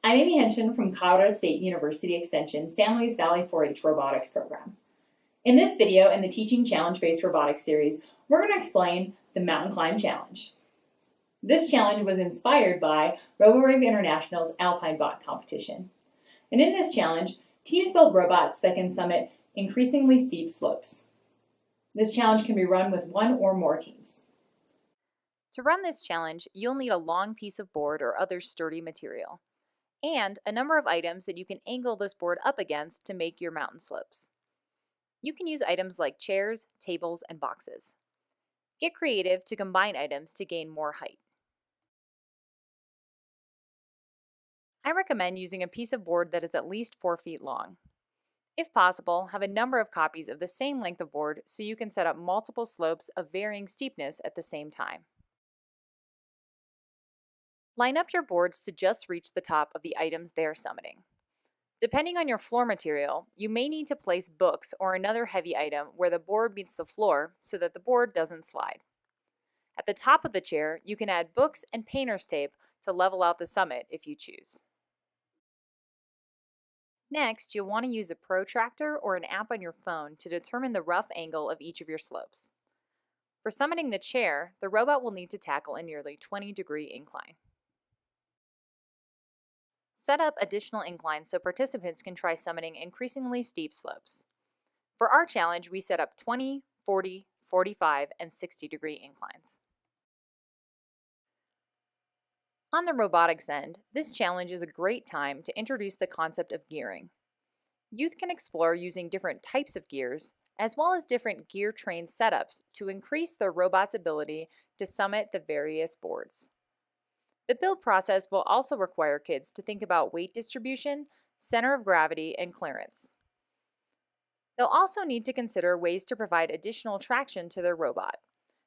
I'm Amy Henshin from Colorado State University Extension San Luis Valley 4-H Robotics program. In this video in the Teaching Challenge-Based Robotics series, we're going to explain the Mountain Climb Challenge. This challenge was inspired by RoboRAVE International's Alpinebot competition. And in this challenge, teams build robots that can summit increasingly steep slopes. This challenge can be run with one or more teams. To run this challenge, you'll need a long piece of board or other sturdy material, and a number of items that you can angle this board up against to make your mountain slopes. You can use items like chairs, tables, and boxes. Get creative to combine items to gain more height. I recommend using a piece of board that is at least 4 feet long. If possible, have a number of copies of the same length of board so you can set up multiple slopes of varying steepness at the same time. Line up your boards to just reach the top of the items they are summiting. Depending on your floor material, you may need to place books or another heavy item where the board meets the floor so that the board doesn't slide. At the top of the chair, you can add books and painter's tape to level out the summit if you choose. Next, you'll want to use a protractor or an app on your phone to determine the rough angle of each of your slopes. For summiting the chair, the robot will need to tackle a nearly 20-degree incline. Set up additional inclines so participants can try summiting increasingly steep slopes. For our challenge, we set up 20, 40, 45, and 60-degree inclines. On the robotics end, this challenge is a great time to introduce the concept of gearing. Youth can explore using different types of gears, as well as different gear train setups to increase the robot's ability to summit the various boards. The build process will also require kids to think about weight distribution, center of gravity, and clearance. They'll also need to consider ways to provide additional traction to their robot.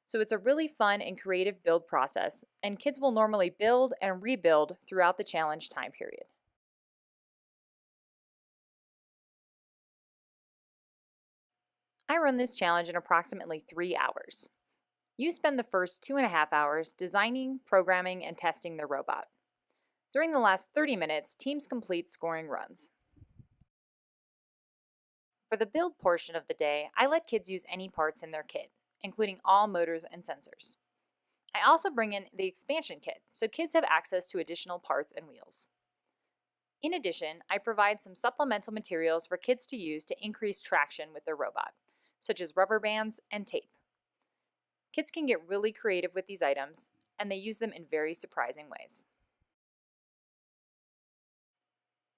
So it's a really fun and creative build process, and kids will normally build and rebuild throughout the challenge time period. I run this challenge in approximately 3 hours. You spend the first 2.5 hours designing, programming, and testing the robot. During the last 30 minutes, teams complete scoring runs. For the build portion of the day, I let kids use any parts in their kit, including all motors and sensors. I also bring in the expansion kit, so kids have access to additional parts and wheels. In addition, I provide some supplemental materials for kids to use to increase traction with their robot, such as rubber bands and tape. Kids can get really creative with these items, and they use them in very surprising ways.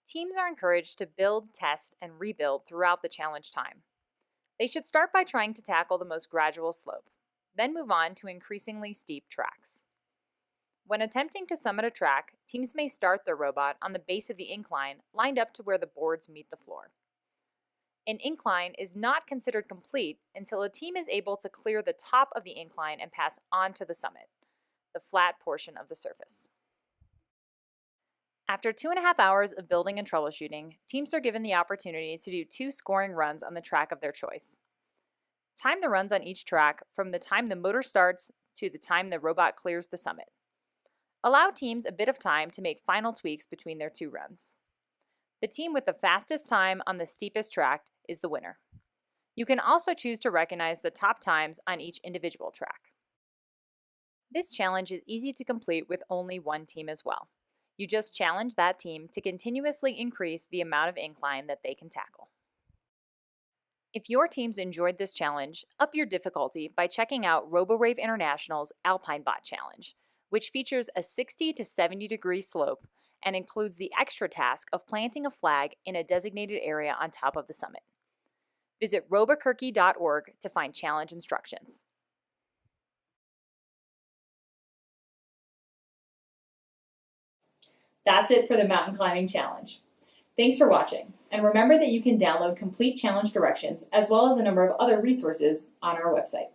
Teams are encouraged to build, test, and rebuild throughout the challenge time. They should start by trying to tackle the most gradual slope, then move on to increasingly steep tracks. When attempting to summit a track, teams may start their robot on the base of the incline, lined up to where the boards meet the floor. An incline is not considered complete until a team is able to clear the top of the incline and pass onto the summit, the flat portion of the surface. After 2.5 hours of building and troubleshooting, teams are given the opportunity to do 2 scoring runs on the track of their choice. Time the runs on each track from the time the motor starts to the time the robot clears the summit. Allow teams a bit of time to make final tweaks between their 2 runs. The team with the fastest time on the steepest track is the winner. You can also choose to recognize the top times on each individual track. This challenge is easy to complete with only one team as well. You just challenge that team to continuously increase the amount of incline that they can tackle. If your teams enjoyed this challenge, up your difficulty by checking out RoboRAVE International's Alpinebot Challenge, which features a 60 to 70-degree slope and includes the extra task of planting a flag in a designated area on top of the summit. Visit robokurky.org to find challenge instructions. That's it for the Mountain Climbing Challenge. Thanks for watching, and remember that you can download complete challenge directions as well as a number of other resources on our website.